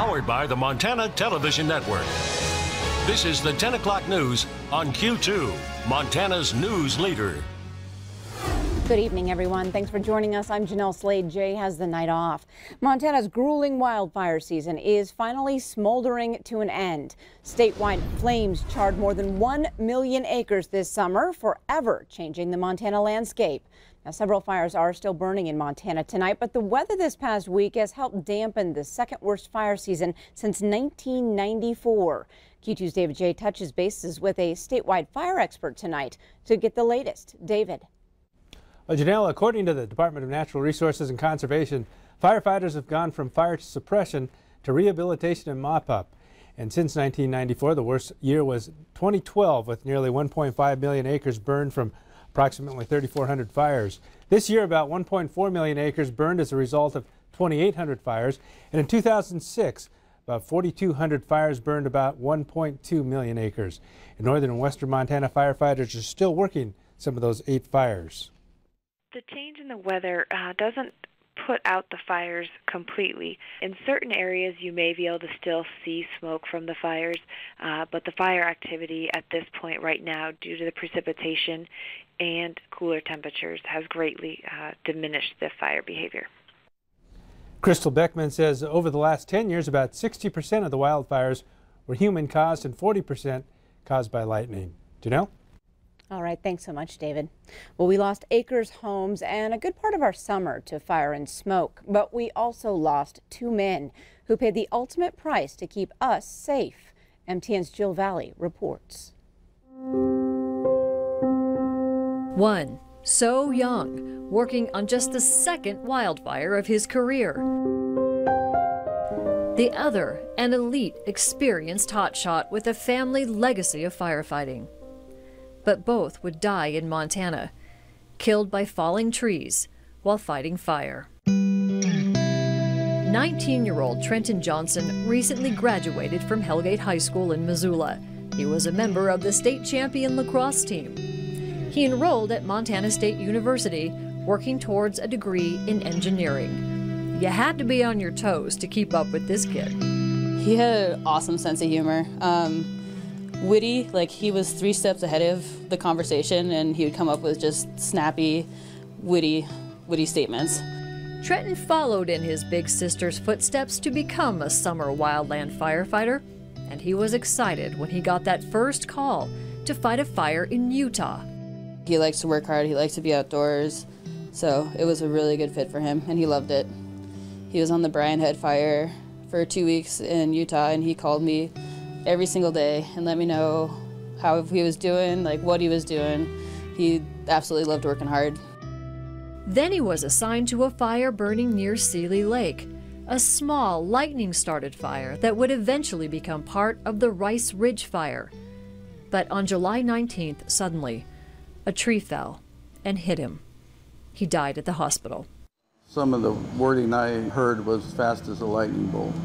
Powered by the Montana Television Network. This is the 10 o'clock news on Q2, Montana's news leader. Good evening, everyone. Thanks for joining us. I'm Jeanelle Slade. Jay has the night off. Montana's grueling wildfire season is finally smoldering to an end. Statewide flames charred more than 1 million acres this summer, forever changing the Montana landscape. Now, several fires are still burning in Montana tonight, but the weather this past week has helped dampen the second worst fire season since 1994. Q2's David J touches bases with a statewide fire expert tonight to get the latest. David. Well, Jeanelle, according to the Department of Natural Resources and Conservation, firefighters have gone from fire suppression to rehabilitation and mop-up. And since 1994, the worst year was 2012, with nearly 1.5 million acres burned from approximately 3,400 fires. This year, about 1.4 million acres burned as a result of 2,800 fires. And in 2006, about 4,200 fires burned about 1.2 million acres. In northern and western Montana, firefighters are still working some of those 8 fires. The change in the weather doesn't put out the fires completely. In certain areas, you may be able to still see smoke from the fires, but the fire activity at this point right now, due to the precipitation and cooler temperatures, has greatly diminished the fire behavior. Crystal Beckman says over the last 10 years, about 60% of the wildfires were human-caused and 40% caused by lightning. Jeanelle? All right, thanks so much, David. Well, we lost acres, homes, and a good part of our summer to fire and smoke, but we also lost 2 men who paid the ultimate price to keep us safe. MTN's Jill Valley reports. One, so young, working on just the second wildfire of his career. The other, an elite, experienced hotshot with a family legacy of firefighting. But both would die in Montana, killed by falling trees while fighting fire. 19-year-old Trenton Johnson recently graduated from Hellgate High School in Missoula. He was a member of the state champion lacrosse team. He enrolled at Montana State University, working towards a degree in engineering. You had to be on your toes to keep up with this kid. He had an awesome sense of humor. Witty, like he was 3 steps ahead of the conversation, and he would come up with just snappy, witty statements. Trenton followed in his big sister's footsteps to become a summer wildland firefighter, and he was excited when he got that first call to fight a fire in Utah. He likes to work hard, he likes to be outdoors, so it was a really good fit for him, and he loved it. He was on the Bryan Head fire for 2 weeks in Utah, and he called me every single day and let me know how he was doing, like what he was doing. He absolutely loved working hard. Then he was assigned to a fire burning near Seeley Lake, a small lightning-started fire that would eventually become part of the Rice Ridge Fire. But on July 19th, suddenly, a tree fell and hit him. He died at the hospital. Some of the wording I heard was fast as a lightning bolt.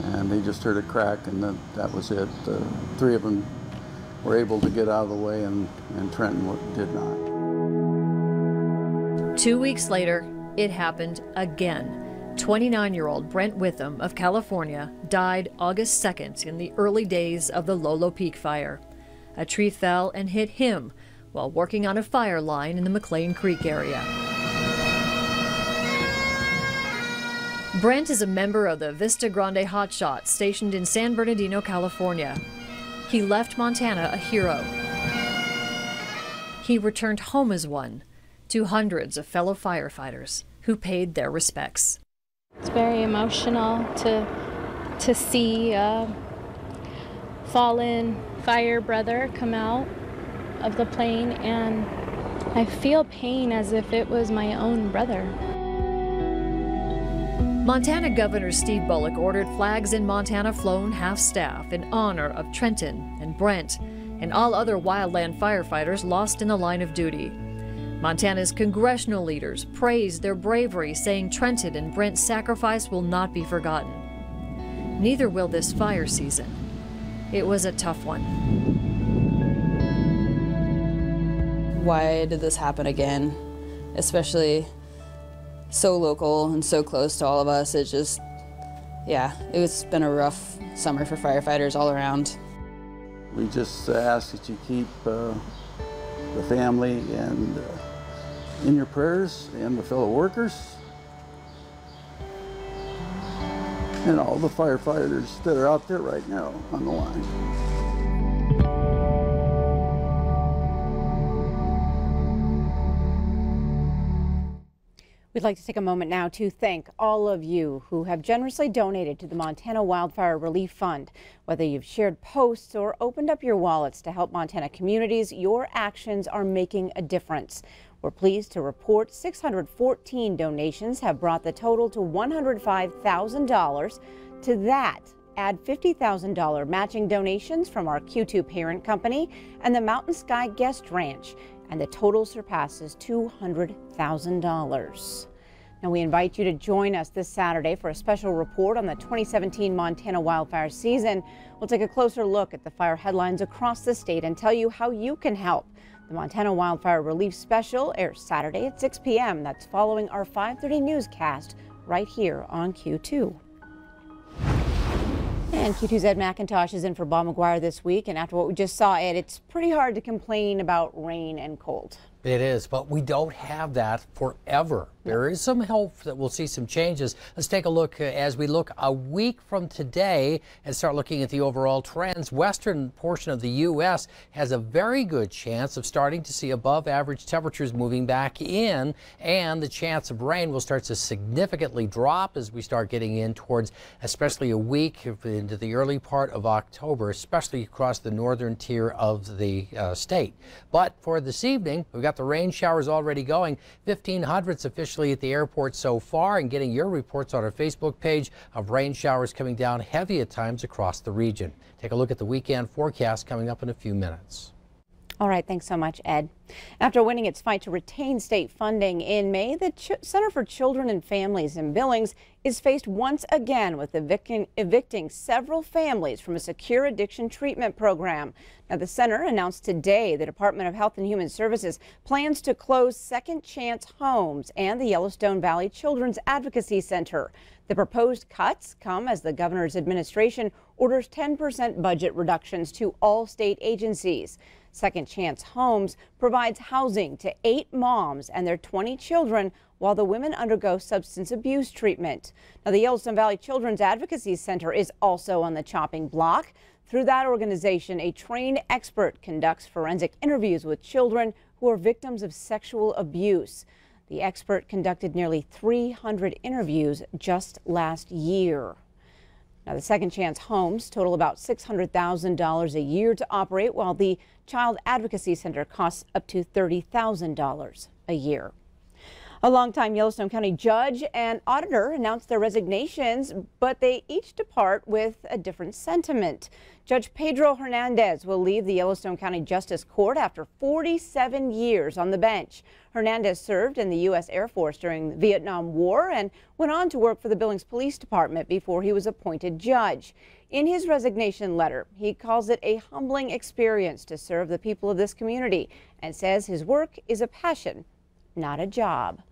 And they just heard a crack, and that was it. 3 of them were able to get out of the way, and Trenton did not. 2 weeks later, it happened again. 29-year-old Brent Witham of California died August 2nd in the early days of the Lolo Peak fire. A tree fell and hit him while working on a fire line in the McLean Creek area. Brent is a member of the Vista Grande Hotshots stationed in San Bernardino, California. He left Montana a hero. He returned home as one to hundreds of fellow firefighters who paid their respects. It's very emotional to see a fallen fire brother come out of the plane, and I feel pain as if it was my own brother. Montana Governor Steve Bullock ordered flags in Montana flown half-staff in honor of Trenton and Brent and all other wildland firefighters lost in the line of duty. Montana's congressional leaders praised their bravery, saying Trenton and Brent's sacrifice will not be forgotten. Neither will this fire season. It was a tough one. Why did this happen again? Especially so local and so close to all of us. Yeah, it's been a rough summer for firefighters all around. We just ask that you keep the family and in your prayers, and the fellow workers, and all the firefighters that are out there right now on the line. We'd like to take a moment now to thank all of you who have generously donated to the Montana Wildfire Relief Fund. Whether you've shared posts or opened up your wallets to help Montana communities, your actions are making a difference. We're pleased to report 614 donations have brought the total to $105,000. To that, add $50,000 matching donations from our Q2 parent company and the Mountain Sky Guest Ranch, and the total surpasses $200,000. Now we invite you to join us this Saturday for a special report on the 2017 Montana wildfire season. We'll take a closer look at the fire headlines across the state and tell you how you can help. The Montana Wildfire Relief Special airs Saturday at 6 p.m. That's following our 5:30 newscast right here on Q2. And Q2's Ed McIntosh is in for Bob McGuire this week. And after what we just saw, Ed, it's pretty hard to complain about rain and cold. It is, but we don't have that forever. There is some hope that we'll see some changes. Let's take a look as we look a week from today and start looking at the overall trends. Western portion of the U.S. has a very good chance of starting to see above average temperatures moving back in, and the chance of rain will start to significantly drop as we start getting in towards especially a week into the early part of October, especially across the northern tier of the state. But for this evening, we've got the rain showers already going. 1,500s officially at the airport so far, and getting your reports on our Facebook page of rain showers coming down heavy at times across the region. Take a look at the weekend forecast coming up in a few minutes. All right, thanks so much, Ed. After winning its fight to retain state funding in May, the Center for Children and Families in Billings is faced once again with evicting several families from a secure addiction treatment program. Now, the center announced today the Department of Health and Human Services plans to close Second Chance Homes and the Yellowstone Valley Children's Advocacy Center. The proposed cuts come as the governor's administration orders 10% budget reductions to all state agencies. Second Chance Homes provides housing to 8 moms and their 20 children while the women undergo substance abuse treatment. Now, the Yellowstone Valley Children's Advocacy Center is also on the chopping block. Through that organization, a trained expert conducts forensic interviews with children who are victims of sexual abuse. The expert conducted nearly 300 interviews just last year. Now, the Second Chance Homes total about $600,000 a year to operate, while the Child Advocacy Center costs up to $30,000 a year. A longtime Yellowstone County judge and auditor announced their resignations, but they each depart with a different sentiment. Judge Pedro Hernandez will leave the Yellowstone County Justice Court after 47 years on the bench. Hernandez served in the U.S. Air Force during the Vietnam War and went on to work for the Billings Police Department before he was appointed judge. In his resignation letter, he calls it a humbling experience to serve the people of this community and says his work is a passion, not a job.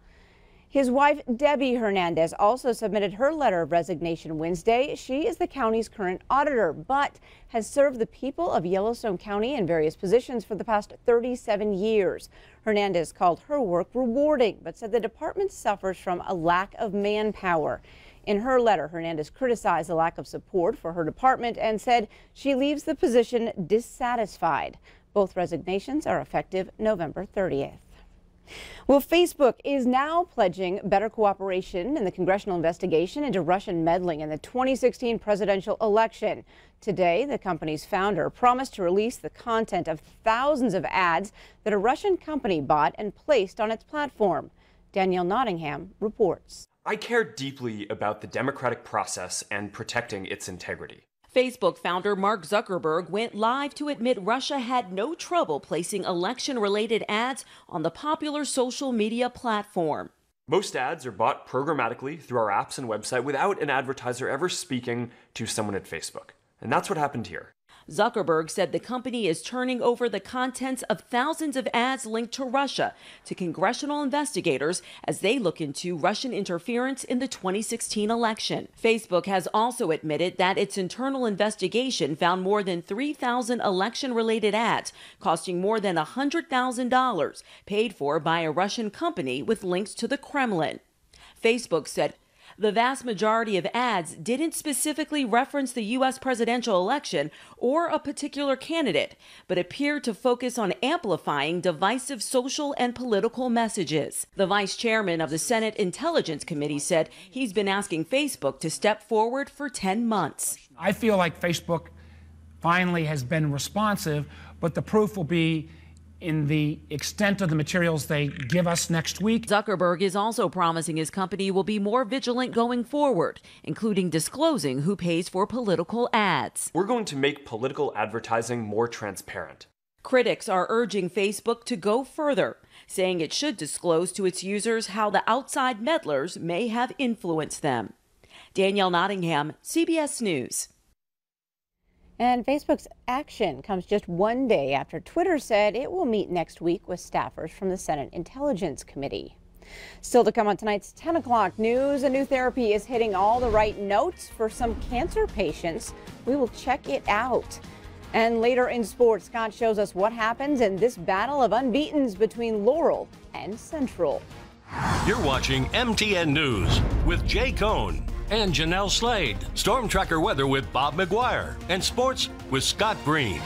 His wife, Debbie Hernandez, also submitted her letter of resignation Wednesday. She is the county's current auditor, but has served the people of Yellowstone County in various positions for the past 37 years. Hernandez called her work rewarding, but said the department suffers from a lack of manpower. In her letter, Hernandez criticized the lack of support for her department and said she leaves the position dissatisfied. Both resignations are effective November 30th. Well, Facebook is now pledging better cooperation in the congressional investigation into Russian meddling in the 2016 presidential election. Today, the company's founder promised to release the content of thousands of ads that a Russian company bought and placed on its platform. Danielle Nottingham reports. I care deeply about the democratic process and protecting its integrity. Facebook founder Mark Zuckerberg went live to admit Russia had no trouble placing election-related ads on the popular social media platform. Most ads are bought programmatically through our apps and website without an advertiser ever speaking to someone at Facebook. And that's what happened here. Zuckerberg said the company is turning over the contents of thousands of ads linked to Russia to congressional investigators as they look into Russian interference in the 2016 election. Facebook has also admitted that its internal investigation found more than 3,000 election-related ads costing more than $100,000 paid for by a Russian company with links to the Kremlin. Facebook said the vast majority of ads didn't specifically reference the U.S. presidential election or a particular candidate, but appeared to focus on amplifying divisive social and political messages. The vice chairman of the Senate Intelligence Committee said he's been asking Facebook to step forward for 10 months. I feel like Facebook finally has been responsive, but the proof will be in the extent of the materials they give us next week. Zuckerberg is also promising his company will be more vigilant going forward, including disclosing who pays for political ads. We're going to make political advertising more transparent. Critics are urging Facebook to go further, saying it should disclose to its users how the outside meddlers may have influenced them. Danielle Nottingham, CBS News. And Facebook's action comes just one day after Twitter said it will meet next week with staffers from the Senate Intelligence Committee. Still to come on tonight's 10 o'clock news, a new therapy is hitting all the right notes for some cancer patients. We will check it out. And later in sports, Scott shows us what happens in this battle of unbeatens between Laurel and Central. You're watching MTN News with Jay Cohn and Jeanelle Slade. Storm Tracker weather with Bob McGuire. And sports with Scott Green.